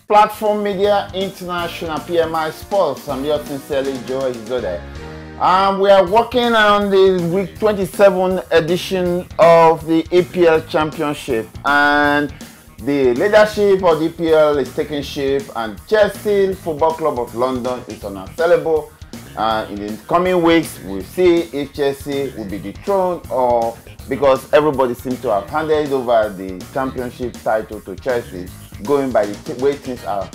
Platform Media International, PMI Sports. I'm yours sincerely, Joe Izode. We are working on the week 27 edition of the EPL Championship, and the leadership of the EPL is taking shape, and Chelsea Football Club of London is unassailable. In the coming weeks, we'll see if Chelsea will be dethroned, or because everybody seems to have handed over the championship title to Chelsea, going by the way things are.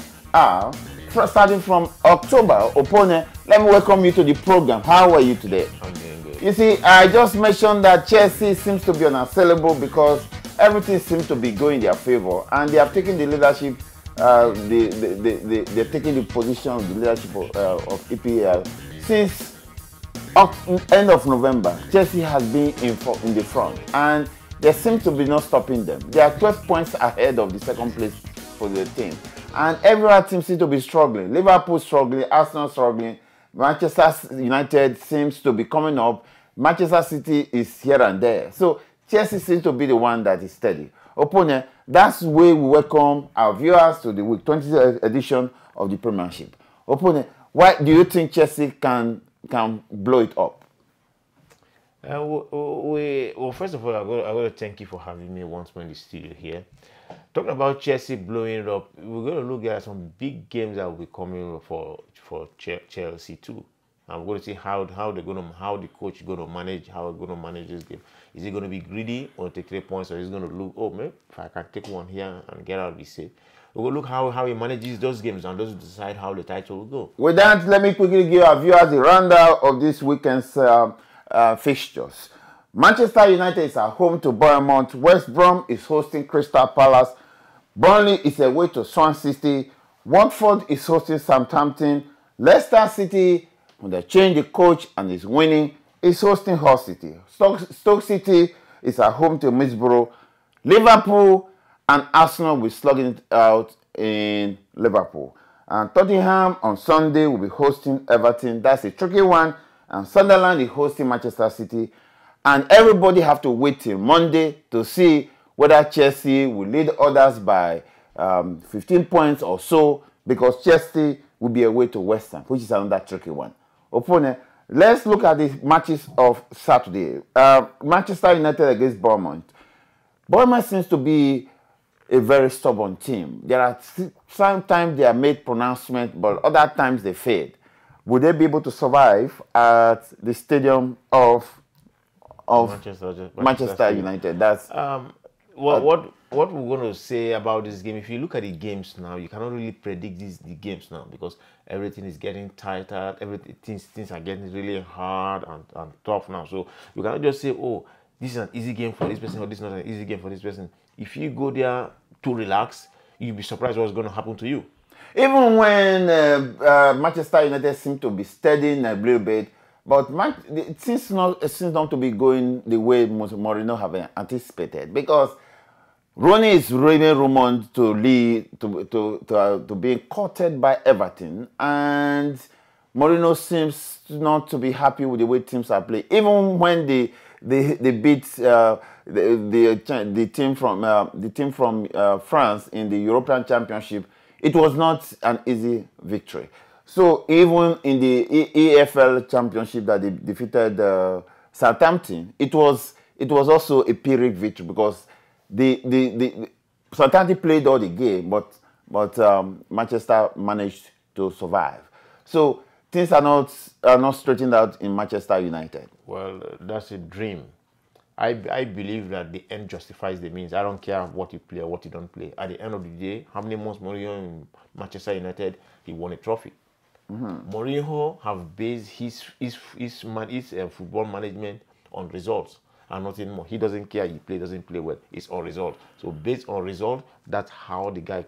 Starting from October, opponent, let me welcome you to the program. How are you today? I'm doing good. You see, I just mentioned that Chelsea seems to be unassailable because everything seems to be going in their favor, and they have taken the leadership. They're taking the position of the leadership of EPL since end of November. Chelsea has been in the front, and there seems to be no stopping them. They are 12 points ahead of the second place for the team, and every other team seems to be struggling. Liverpool struggling, Arsenal struggling, Manchester United seems to be coming up. Manchester City is here and there. So Chelsea seems to be the one that is steady. Opponent, that's the way we welcome our viewers to the week 20 edition of the Premiership. Opponent, why do you think Chelsea can blow it up? Well, first of all, I got to thank you for having me once more in the studio here. Talking about Chelsea blowing it up, we're going to look at some big games that will be coming for Chelsea too. And we're going to see how the coach is going to manage, how he's going to manage this game. Is he going to be greedy or take 3 points, or is he going to look, oh man, if I can take one here and get out of this safe? We're going to look how he manages those games, and those decide how the title will go. With that, let me quickly give our viewers a rundown of this weekend's fixtures. Manchester United is at home to Bournemouth. West Brom is hosting Crystal Palace. Burnley is away to Swansea City. Watford is hosting Southampton. Leicester City, when they change the coach and is winning, is hosting Hull City. Stoke City is at home to Middlesbrough. Liverpool and Arsenal will slugging it out in Liverpool. And Tottenham on Sunday will be hosting Everton. That's a tricky one. And Sunderland is hosting Manchester City. And everybody have to wait till Monday to see whether Chelsea will lead others by 15 points or so, because Chelsea will be away to West Ham, which is another tricky one. Opponent, let's look at the matches of Saturday. Manchester United against Bournemouth. Bournemouth seems to be a very stubborn team. There are sometimes they are made pronouncements, but other times they fade. Would they be able to survive at the stadium of Manchester United? That's what we're going to say about this game. If you look at the games now, you cannot really predict the games now, because everything is getting tighter. Things are getting really hard and tough now. So you cannot just say, oh, this is an easy game for this person, or this is not an easy game for this person. If you go there to relax, you'll be surprised what's going to happen to you. Even when Manchester United seem to be steadying a little bit, but it seems not to be going the way Mourinho have anticipated, because Rooney is really rumored to being courted by Everton, and Mourinho seems not to be happy with the way teams are playing. Even when they beat the team from France in the European Championship, it was not an easy victory. So even in the EFL Championship that they defeated Southampton, it was also a Pyrrhic victory, because the Southampton played all the game, but Manchester managed to survive. So things are not straightened out in Manchester United. Well, that's a dream. I believe that the end justifies the means. I don't care what you play or what you don't play. At the end of the day, how many months Mourinho in Manchester United, he won a trophy. Mourinho have based his football management on results and nothing more. He doesn't care he doesn't play well. It's on result. So based on result, that's how the guy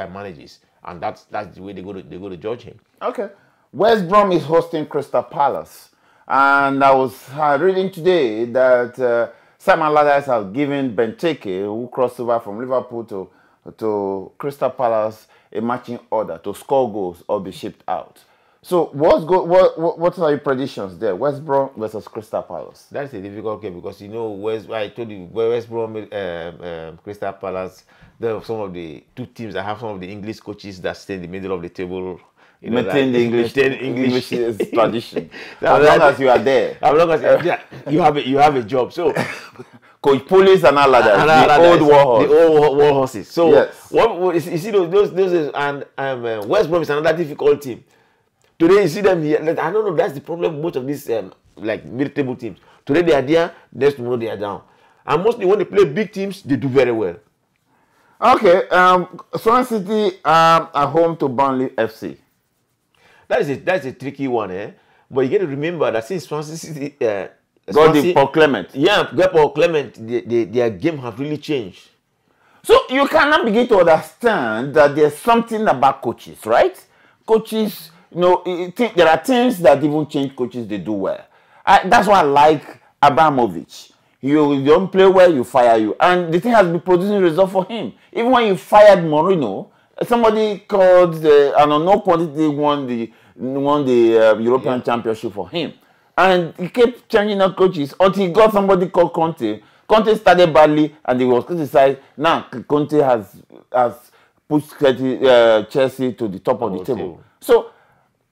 manages, and that's the way they go to judge him. Okay. West Brom is hosting Crystal Palace, and I was reading today that Simon Allardyce has given Benteke, who crossed over from Liverpool to Crystal Palace, a matching order to score goals or be shipped out. So what are your predictions there? West Brom versus Crystal Palace. That's a difficult game because you know I told you West Brom, Crystal Palace. There are some of the two teams that have some of the English coaches that stay in the middle of the table. You know, Maintain the English tradition. So As long as you are there. as long as you're there, you have a job. So Coach Police and all that. The old war horse. The old war horses. So Yes. you see those and West Brom is another difficult team. Today you see them here. I don't know. That's the problem with most of these like mid-table teams. Today they are there. Next tomorrow they are down. And mostly when they play big teams, they do very well. Okay. Swansea City are home to Burnley FC. That's a tricky one, eh? But you got to remember that since Swansea City Got the Paul Clement. yeah, got Paul Clement, their game have really changed. So you cannot begin to understand that there's something about coaches, right? Coaches, you know, there are things that even change coaches, they do well. That's why I like Abramovich. You don't play well, you fire you. And the thing has been producing results for him. Even when you fired Mourinho, somebody called, an unknown quantity won the European Championship for him. And he kept changing out coaches until he got somebody called Conte. Conte started badly and he was criticized. Now Conte has pushed Chelsea to the top of the table. So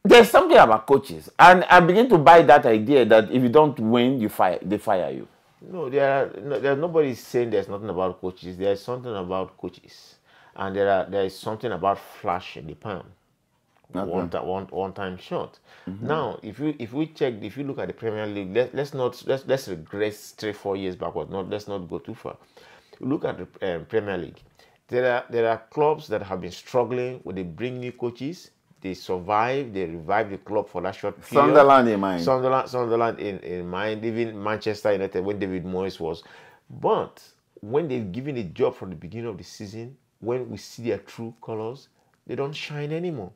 there's something about coaches, and I begin to buy that idea that if you don't win, they fire you. No, there's nobody saying there's nothing about coaches. There's something about coaches, and there is something about flash in the pan. Okay. One time shot. Now, if you look at the Premier League, let's regress 3-4 years backward. Let's not go too far. Look at the Premier League. There are clubs that have been struggling when they bring new coaches. They survive. They revive the club for that short period. Sunderland in mind. Sunderland in mind. Even Manchester United when David Moyes was. But when they've given a job from the beginning of the season, when we see their true colors, they don't shine anymore.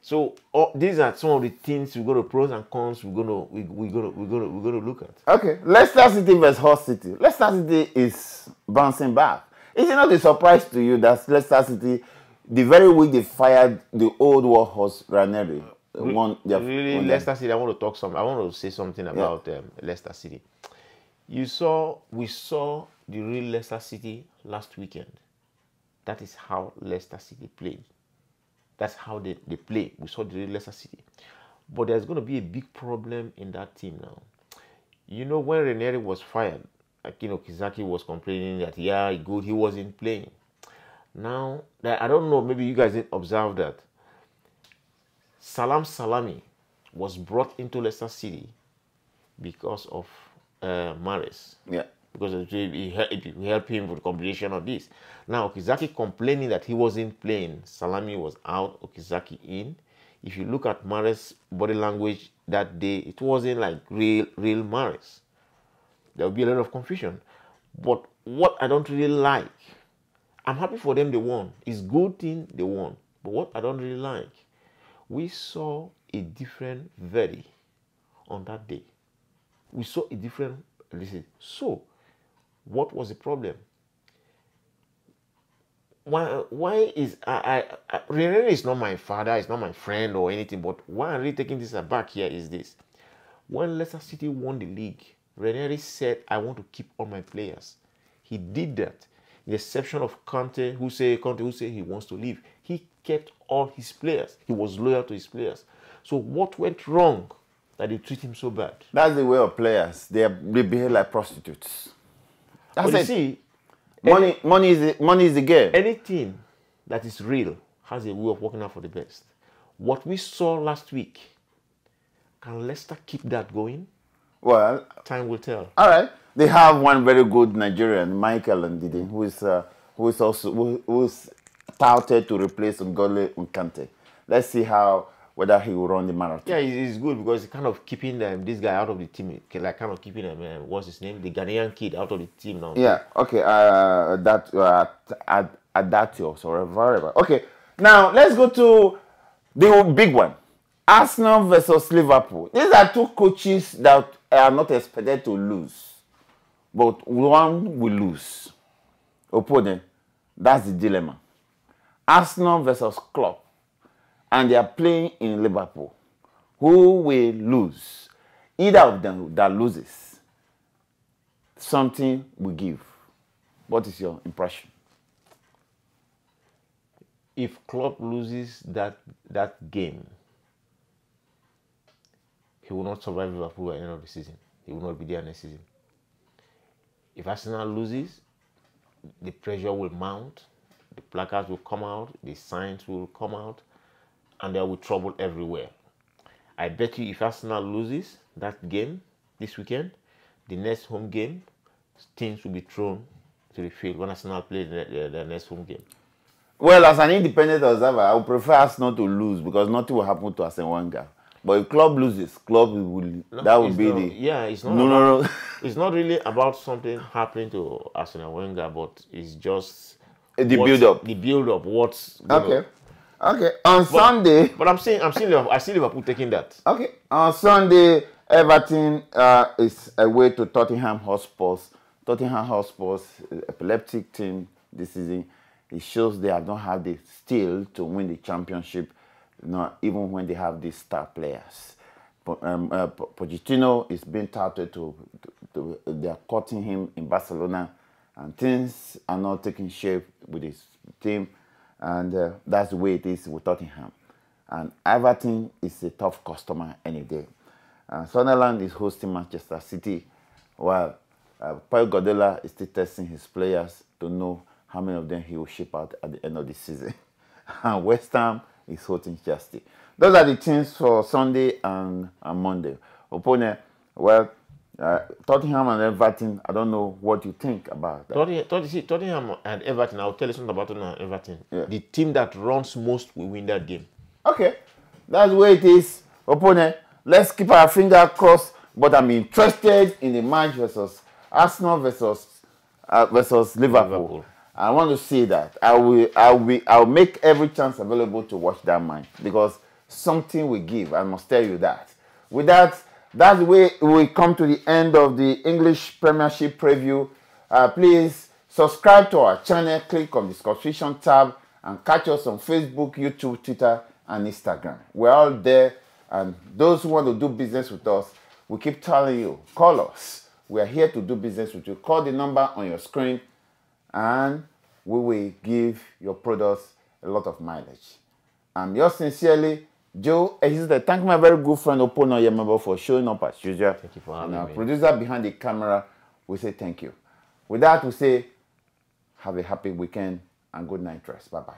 So these are some of the things we're going to pros and cons we're going to look at. Okay, Leicester City versus Hull City. Leicester City is bouncing back. Is it not a surprise to you that Leicester City, the very week they fired the old war horse Ranieri, Leicester City? I want to say something about Leicester City. We saw the real Leicester City last weekend. That is how Leicester City played. That's how they play. We saw the real Leicester City. But there's going to be a big problem in that team now. You know, when Ranieri was fired, Kizaki was complaining that, he wasn't playing. Now, I don't know, maybe you guys didn't observe that. Salam Salami was brought into Leicester City because of Mahrez. Yeah. Because he helped him with the combination of this. Now, Okazaki complaining that he wasn't playing. Salami was out, Okazaki in. If you look at Mahrez' body language that day, it wasn't like real Mahrez. There will be a lot of confusion. But what I don't really like, I'm happy for them they won. It's a good thing they won. But what I don't really like, we saw a different Verdi on that day. We saw a different. So, what was the problem? Why is Ranieri is not my father, it's not my friend or anything, but why I'm really taking this aback here is this. When Leicester City won the league, Ranieri said, I want to keep all my players. He did that. The exception of Conte who say he wants to leave. He kept all his players. He was loyal to his players. So what went wrong that they treat him so bad? That's the way of players. They behave like prostitutes. That's But it. you see, Money is the game. anything that is real has a way of working out for the best. What we saw last week, can Leicester keep that going? Well, Time will tell. all right. They have one very good Nigerian, Michael Ndidi, who is touted to replace N'Golo Kante. Let's see whether he will run the marathon. Yeah, it's good because it's kind of keeping this guy out of the team. Like kind of keeping him, what's his name? The Ghanaian kid out of the team now. Yeah, okay. Adatio, sorry, whatever. Okay, now let's go to the big one. Arsenal versus Liverpool. These are two coaches that are not expected to lose. But one will lose. Opponent. That's the dilemma. Arsenal versus Klopp. And they are playing in Liverpool. who will lose. Either of them that loses, something will give. What is your impression? If Klopp loses that game, he will not survive Liverpool at the end of the season. He will not be there next season. If Arsenal loses, the pressure will mount, the placards will come out, the signs will come out, and there will be trouble everywhere. I bet you if Arsenal loses that game this weekend, the next home game, teams will be thrown to the field when Arsenal play the next home game. Well, as an independent observer, I would prefer Arsenal to lose because nothing will happen to Arsene Wenger. But if Klopp loses, Klopp will. No, that would be not, the. Yeah, it's not. No. It's not really about something happening to Arsene Wenger, but it's just The build-up. The build-up. What's Okay. Okay. On Sunday. But I see Liverpool taking that. Okay. On Sunday, Everton is away to Tottenham Hotspurs. Tottenham Hotspurs, epileptic team this season. It shows they have not had the steel to win the championship, even when they have these star players. Pochettino is being touted they are courting him in Barcelona, and things are not taking shape with his team, and that's the way it is with Tottenham. And Everton is a tough customer any day. Sunderland is hosting Manchester City, while Pep Guardiola is still testing his players to know how many of them he will ship out at the end of the season. And West Ham is hosting Chelsea. Those are the teams for Sunday and Monday. Opponent, well, Tottenham and Everton, I don't know what you think about that. Tottenham and Everton, I'll tell you something about Tottenham and Everton. Yeah. The team that runs most will win that game. Okay, that's the way it is. Opponent, let's keep our finger crossed, but I'm interested in the match versus Arsenal versus Liverpool. I want to see that. I'll make every chance available to watch that match because something will give. I must tell you that. With that, that's the way we come to the end of the English Premiership preview. Please subscribe to our channel, click on the subscription tab, and catch us on Facebook, YouTube, Twitter, and Instagram. We're all there, and those who want to do business with us, we keep telling you, call us. We are here to do business with you. Call the number on your screen, and we will give your products a lot of mileage. I'm yours sincerely, Joe Ehizde. Thank my very good friend Opono Yemebo for showing up as usual. Thank you for having me. And our producer behind the camera, we say thank you. With that, we say have a happy weekend and good night rest. Bye-bye.